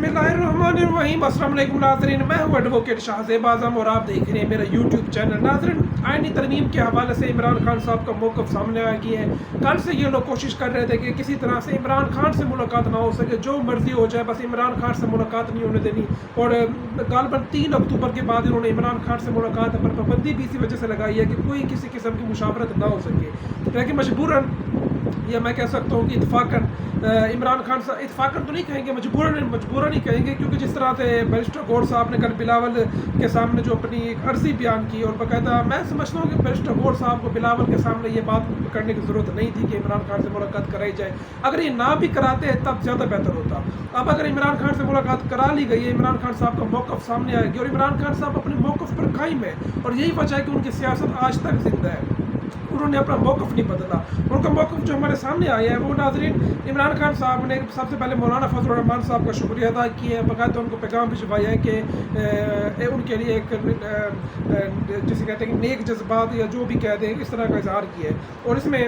बिस्मिल्लाहिर्रहमानिर्रहीम। अस्सलाम वालेकुम नाज़रीन, मैं हूँ एडवोकेट शाहज़ेब आज़म और आप देख रहे हैं मेरा यूट्यूब चैनल। नाज़रीन, आईनी तरमीम के हवाले से इमरान खान साहब का मौक़िफ़ सामने आ गया है। कल से ये लोग कोशिश कर रहे थे कि किसी तरह से इमरान खान से मुलाकात ना हो सके, जो मर्ज़ी हो जाए, बस इमरान खान से मुलाकात नहीं होने देनी। और गालबन 3 अक्टूबर के बाद इन्होंने इमरान खान से मुलाकात पर पाबंदी भी इसी वजह से लगाई है कि कोई किसी किस्म की मुशावरत ना हो सके। लेकिन मजबूरन, या मैं कह सकता हूँ कि इत्फाकन इमरान खान साहब, इत्फाकन तो नहीं कहेंगे, मजबूरन ही कहेंगे, क्योंकि जिस तरह से बैरिस्टर गौर साहब ने कल बिलावल के सामने जो अपनी एक अर्ज़ी बयान की, और बाकायदा मैं समझता हूँ कि बैरिस्टर गौर साहब को बिलावल के सामने ये बात करने की ज़रूरत नहीं थी कि इमरान खान से मुलाकात कराई जाए। अगर ये ना भी कराते तब ज़्यादा बेहतर होता। अब अगर इमरान खान से मुलाकात करा ली गई है, इमरान खान साहब का मौक़िफ़ सामने आएगी और इमरान खान साहब अपने मौक़िफ़ पर कायम है, और यही वजह है कि उनकी सियासत आज तक ज़िंदा है। उन्होंने अपना मौक़िफ़ नहीं बदला। उनका मौक़िफ़ जो हमारे सामने आया है वो नाज़रीन, इमरान खान साहब ने सबसे पहले मौलाना फजलुर रहमान साहब का शुक्रिया अदा किया है, बाकायदा उनको पैगाम भिजवाया है कि उनके लिए एक जिसे कहते हैं कि नेक जज्बात या जो भी कह दें, इस तरह का इजहार किया है। और इसमें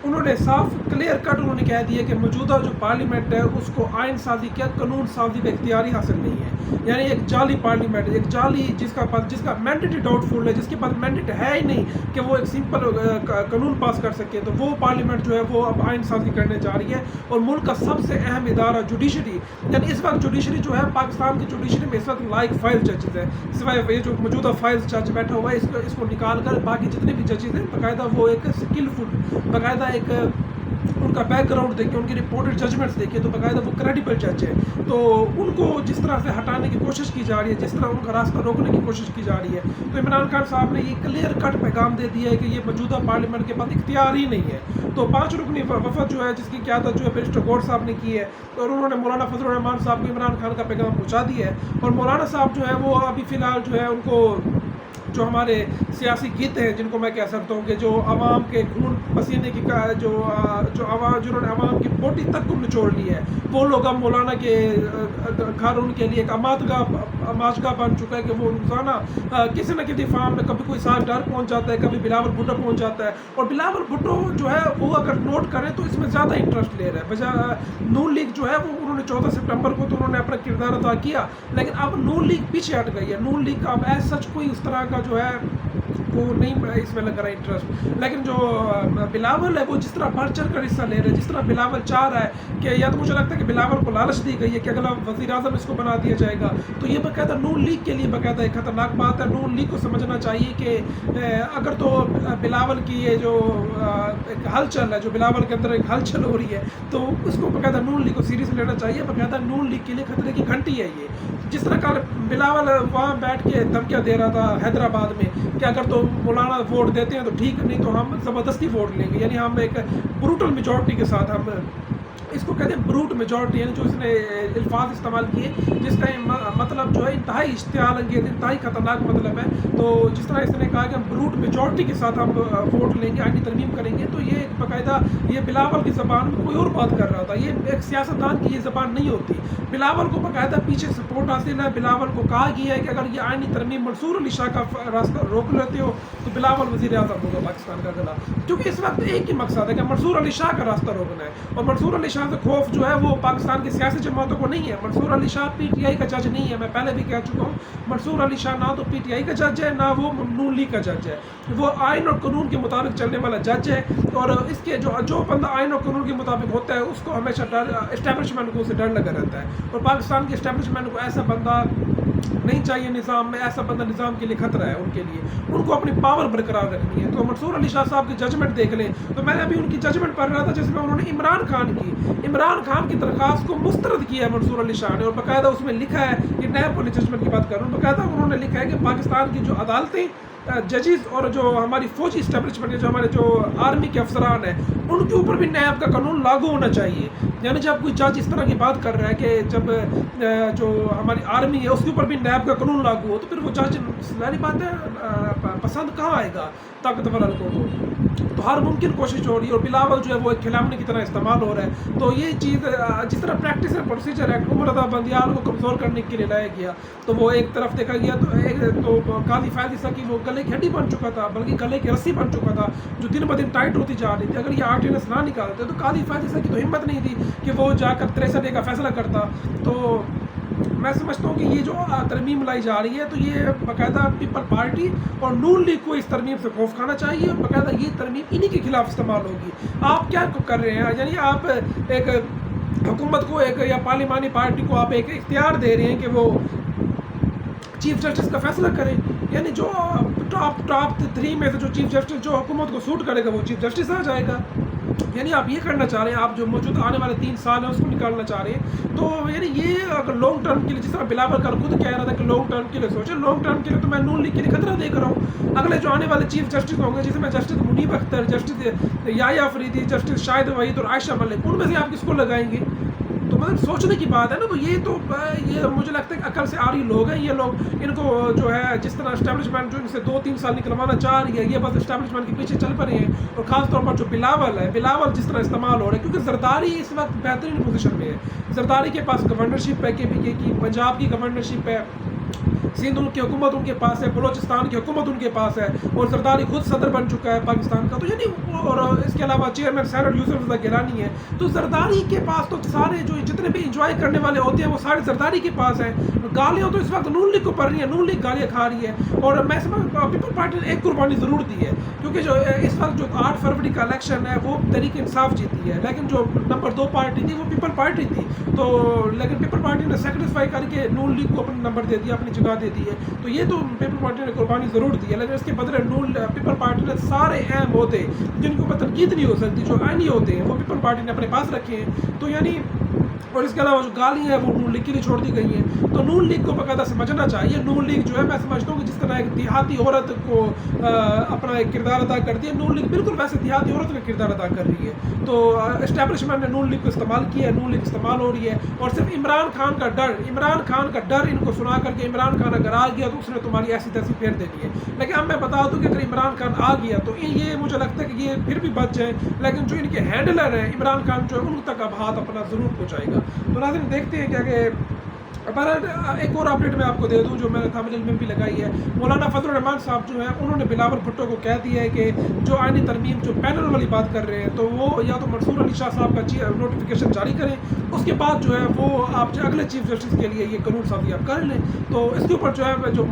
उन्होंने साफ क्लियर कट उन्होंने कह दिया कि मौजूदा जो पार्लियामेंट है उसको आइन साजी क्या कानून साजी का इख्तियार हासिल नहीं है। यानी एक जाली पार्लियामेंट, एक जाली जिसका मैंडेट डाउटफुल है, जिसके पास मैंडेट है ही नहीं कि वो एक सिंपल कानून पास कर सके, तो वो पार्लियामेंट जो है वो अब आइन साजी करने जा रही है। और मुल्क का सबसे अहम इदारा जुडिशरी, यानी इस वक्त जुडिशरी जो है पाकिस्तान की जुडिशरी में इस वक्त लाइक 5 जजेस है, सिवाय ये जो मौजूदा 5 जज बैठा हुआ है, इसको निकाल कर बाकी जितने भी जजेस हैं बाकायदा वो एक स्किलफुल, बाकायदा एक उनका बैकग्राउंड देखिए, उनकी रिपोर्टेड जजमेंट्स देखिए, तो बाकायदा वो क्रेडिबल जज है। तो उनको जिस तरह से हटाने की कोशिश की जा रही है, जिस तरह उनका रास्ता रोकने की कोशिश की जा रही है, तो इमरान खान साहब ने ये क्लियर कट पैगाम दे दिया है कि ये मौजूदा पार्लियामेंट के पास इख्तियार ही नहीं है। तो 5 रुकनी वफद जो है, जिसकी क़यादत जो है बैरिस्टर गौर साहब ने की है, और उन्होंने मौलाना फजलुर रहमान साहब को इमरान खान का पैगाम पहुँचा दिया है। और मौलाना साहब जो है वो अभी फ़िलहाल जो है उनको जो हमारे सियासी गीत हैं, जिनको मैं कह सकता हूँ कि जो आवाम के खून पसीने की जिन्होंने आवाम की बोटी तक को निचोड़ ली है, वो लोग अब मौलाना के घर उनके लिए एक अमाजगा बन चुका है कि वो रोज़ाना किसी न किसी फार्म में कभी कोई साथ डर पहुँच जाता है, कभी बिलावल भुट्टो पहुँच जाता है। और बिलावल भुट्टो जो है वो अगर नोट करें तो इसमें ज़्यादा इंटरेस्ट ले रहा है, बजाय नून लीग जो है वो उन्होंने 14 सितंबर को तो उन्होंने अपना किरदार अदा किया, लेकिन अब नून लीग पीछे हट गई है। नून लीग का अब ऐसा सच कोई उस तरह का जो है वो नहीं इसमें लग रहा है इंटरेस्ट। लेकिन जो बिलावल है वो जिस तरह बढ़ चढ़ कर हिस्सा ले रहे हैं, जिस तरह बिलावल चाह रहा है कि, या तो मुझे लगता है कि बिलावल को लालच दी गई है कि अगला वज़ीर आज़म इसको बना दिया जाएगा, तो ये बाकायदा नून लीग के लिए बाकायदा एक खतरनाक बात है। नून लीग को समझना चाहिए कि अगर तो बिलावल की ये जो एक हलचल है, जो बिलावल के अंदर एक हलचल हो रही है, तो उसको बाकायदा नून लीग को सीरियस लेना चाहिए। बाकायदा नून लीग के लिए खतरे की घंटी है ये। जिस तरह कल बिलावल वहाँ बैठ के धमकियाँ दे रहा था हैदराबाद में कि अगर तो मौलाना वोट देते हैं तो ठीक, नहीं तो हम ज़बरदस्ती वोट लेंगे, यानी हम एक ब्रूटल मेजॉरिटी के साथ, हम इसको कहते हैं ब्रूट मेजॉरिटी, यानी जो इसने अल्फाज इस्तेमाल किए जिसका मतलब जो है इंतहाई इश्तियाल अंगेज़, इंतहाई ख़तरनाक मतलब है। तो जिस तरह इसने कहा कि हम ब्रूट मेजॉरिटी के साथ हम वोट लेंगे, आईनी तरमीम करेंगे, तो ये बाकायदा ये बिलावल की ज़बान में कोई और बात कर रहा था। ये एक सियासतदान की ये ज़बान नहीं होती। बिलावल को बाकायदा पीछे सपोर्ट हासिल है। बिलावल को कहा गया है कि अगर ये आईनी तरमीम मंसूर अली शाह का रास्ता रोक लेते हो तो बिलावल वज़ीर आज़म होगा पाकिस्तान का अगला, क्योंकि इस वक्त एक ही मकसद है कि मंसूर अली शाह का रास्ता रोकना है। और मंसूर अली शाह से खौफ जो है वो पाकिस्तान की सियासी जमातों को नहीं है। मंसूर अली शाह PTI का जज नहीं है, मैं पहले भी कह चुका हूँ। मंसूर अली शाह ना तो PTI का जज है, ना वो नून लीग का जज है। वो आइन और कानून के मुताबिक चलने वाला जज है, और इसके जो बंदा आइन और कानून के मुताबिक होता है उसको हमेशा डर, एस्टेब्लिशमेंट को उसे डर लगा रहता है। और पाकिस्तान की एस्टेब्लिशमेंट को ऐसा बंदा नहीं चाहिए निज़ाम में, ऐसा बंदा निज़ाम के लिए खतरा है उनके लिए। उनको अपनी पावर बरकरार रखनी है। तो मंसूर अली शाह साहब की जजमेंट देख लें, तो मैंने अभी उनकी जजमेंट पढ़ रहा था जिसमें उन्होंने इमरान खान की दरख्वास्त को मुस्तरद किया है मंसूर अली शाह ने, और बाकायदा उसमें लिखा है कि नैब वाली जजमेंट की बात कर रहा हूँ, बाकायदा उन्होंने लिखा है कि पाकिस्तान की जो अदालतें, जजेस और जो हमारी फौजी इस्टेब्लिशमेंट है, जो हमारे जो आर्मी के अफसरान हैं, उनके ऊपर भी नैब का कानून लागू होना चाहिए। यानी जब कोई जज इस तरह की बात कर रहा है कि जब जो हमारी आर्मी है उसके ऊपर भी नैब का कानून लागू हो, तो फिर वो जज सारी बातें पसंद कहाँ आएगा ताकतवर हल्कों को। तो हर मुमकिन कोशिश हो रही है, और बिलावल जो है वो एक खिलावने की तरह इस्तेमाल हो रहा है। तो ये चीज़ जिस तरह practice and procedure act Umar Raza Bandial को कमज़ोर करने के लिए लाया गया, तो वो एक तरफ देखा गया तो काजी फैज़ ईसा की वो गले की हड्डी बन चुका था, बल्कि गले की रस्सी बन चुका था, जो दिन ब दिन टाइट होती जा रही थी। अगर ये आर्डिनेंस ना निकालते तो काजी फैज़ ईसा की तो हिम्मत नहीं थी कि वो जाकर 63 का फैसला करता। तो میں سمجھتا ہوں کہ یہ جو ترمیم لائی جا رہی ہے تو یہ باقاعدہ پیپل پارٹی اور نون لیگ کو اس ترمیم سے خوف کھانا چاہیے، اور باقاعدہ یہ ترمیم انہی کے خلاف استعمال ہوگی۔ آپ کیا کر رہے ہیں، یعنی آپ ایک حکومت کو ایک یا پارلیمانی پارٹی کو آپ ایک اختیار دے رہے ہیں کہ وہ چیف جسٹس کا فیصلہ کرے، یعنی جو ٹاپ 3 میں سے جو چیف جسٹس جو حکومت کو سوٹ کرے گا وہ چیف جسٹس آ جائے گا۔ یعنی آپ یہ کرنا چاہ رہے ہیں، آپ جو موجود آنے والے 3 سال ہیں اس کو نکالنا چاہ رہے ہیں، تو یعنی یہ اگر لانگ ٹرم کے لیے، جس طرح بلاول کل خود کہہ رہا تھا کہ لانگ ٹرم کے لیے سوچیں، لانگ ٹرم کے لیے تو میں نون لیگ کے لیے خطرہ دیکھ رہا ہوں۔ اگلے جو آنے والے چیف جسٹس ہوں گے، جس میں جسٹس منیب اختر، جسٹس یحییٰ فریدی، جسٹس شاہد وحید اور عائشہ ملک، ان میں سے آپ کس کو لگائیں گے؟ تو مطلب سوچنے کی بات ہے نا، تو یہ مجھے لگتا ہے کہ عقل سے آ رہی لوگ ہیں یہ لوگ، ان کو جو ہے جس طرح اسٹیبلشمنٹ جو ان سے 2-3 سال نکلوانا چاہ رہی ہے، یہ بس اسٹیبلشمنٹ کے پیچھے چل پڑے ہیں، اور خاص طور پر جو بلاول ہے، بلاول جس طرح استعمال ہو رہا ہے، کیونکہ زرداری اس وقت بہترین پوزیشن میں ہے۔ زرداری کے پاس گورنرشپ ہے KPK کی، پنجاب کی گورنرشپ ہے، سندھ ان کی حکومت ان کے پاس ہے، بلوچستان کی حکومت ان کے پاس ہے، اور زرداری خود صدر بن چکا ہے پاکستان کا، تو یعنی اور اس کے علاوہ چیئرمین سینٹ یوسف رضا گیلانی ہے، تو زرداری کے پاس تو سارے جو جتنے بھی انجوائے کرنے والے ہوتے ہیں وہ سارے زرداری کے پاس ہیں۔ گالیاں تو اس وقت نون لیگ کو پڑ رہی ہیں، نون لیگ گالیاں کھا رہی ہے، اور میں سمجھ پیپل پارٹی نے ایک قربانی ضرور دی ہے، کیونکہ جو اس وقت جو 8 فروری کا الیکشن ہے وہ تحریک انصاف جیتی ہے، لیکن جو نمبر 2 پارٹی تھی وہ پیپل پارٹی تھی، تو لیکن پیپل پارٹی نے سیکریفائی کر کے نون لیگ کو اپنا نمبر دے دیا، اپنی جگہ دے دی ہے، تو یہ تو پیپل پارٹی نے قربانی ضرور دی ہے، لیکن اس کے بدلے پیپل پارٹی نے سارے اہم عہدے جن کے اوپر تنقید نہیں ہو سکتی، جو عینی ہوتے ہیں، وہ پیپل پارٹی نے اپنے پاس رکھے ہیں، تو یعنی اور اس کے علاوہ جو گالیاں ہیں وہ نون لیگ کے لیے چھوڑ دی گئی ہیں، تو نون لیگ کو باقاعدہ سمجھنا چاہیے۔ نون لیگ جو ہے میں سمجھتا ہوں کہ جس طرح ایک دیہاتی عورت کو اپنا ایک کردار ادا کرتی ہے، نون لیگ بالکل ویسے دیہاتی عورت کا کردار ادا کر رہی ہے، تو اسٹیبلشمنٹ نے نون لیگ کو استعمال کیا ہے، نون لیگ استعمال ہو رہی ہے، اور صرف عمران خان کا ڈر ان کو سنا کر کے عمران خان اگر آ گیا تو اس نے تمہاری ایسی تیسی پھیر دینی ہے، لیکن اب میں بتا دوں کہ اگر عمران خان آ گیا تو یہ مجھے لگتا ہے کہ یہ پھر بھی بچ جائیں، لیکن جو ان کے ہینڈلر ہیں عمران خان جو ہے ان تک اب ہاتھ اپنا ضرور پہنچائے گا۔ تو ناظرین دیکھتے ہیں کہ ایک اور اپڈیٹ میں آپ کو دے دوں جو میں نے تھامل میں بھی لگائی ہے، مولانا فضل الرحمان صاحب جو ہیں انہوں نے بلاول بھٹو کو کہہ دیا ہے کہ جو آئینی ترمیم جو پینل والی بات کر رہے ہیں تو وہ یا تو منصور علی شاہ صاحب کا نوٹیفیکیشن جاری کریں، اس کے بعد جو ہے وہ آپ اگلے چیف جسٹس کے لیے یہ قانون سازی آپ کر لیں۔ تو اس کے اوپر جو ہے جو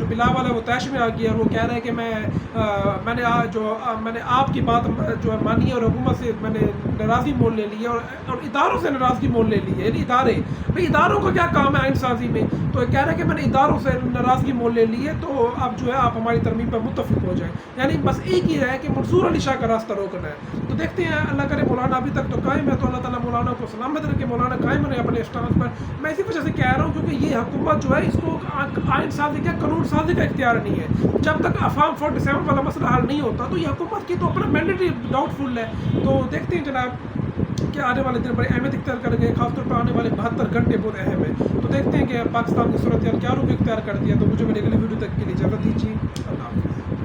بلاول ہے وہ طیش میں آ گیا، اور وہ کہہ رہا ہے کہ میں نے آپ کی بات جو ہے مانی ہے، اور حکومت سے میں نے ناراضی مول لے لی ہے، اور اداروں سے ناراضگی مول لے لی ہے، یعنی اداروں کو کیا کام ہے آئین سازی میں، تو کہہ رہا ہے کہ میں نے اداروں سے ناراضگی مول لے لی ہے، تو اب جو ہے آپ ہماری ترمیم پر متفق ہو جائیں، یعنی بس ایک ہی ہے کہ منصور علی شاہ کا راستہ روکنا ہے۔ تو دیکھتے ہیں، اللہ کرے مولانا ابھی تک تو قائم ہے، تو اللہ تعالیٰ مولانا کو سلامت رکھے، مولانا قائم رہے اپنے اسٹانس پر۔ میں اسی وجہ سے کہہ رہا ہوں کیونکہ یہ حکومت جو ہے اس کو آئین سازی کا قانون سازی کا اختیار نہیں ہے، جب تک افام 47 والا مسئلہ حل نہیں ہوتا تو یہ حکومت کی تو اپنا مینڈیٹری ڈاؤٹ فل ہے۔ تو دیکھتے ہیں جناب کہ آنے والے دن بڑے اہمیت اختیار کریں گے، خاص طور پر آنے والے 72 گھنٹے بہت اہم ہے، تو دیکھتے ہیں کہ پاکستان کی صورتحال کیا رخ اختیار کرتی ہے۔ تو مجھے میری اگلی ویڈیو تک کے لیے اجازت دیجیے، اللہ حافظ۔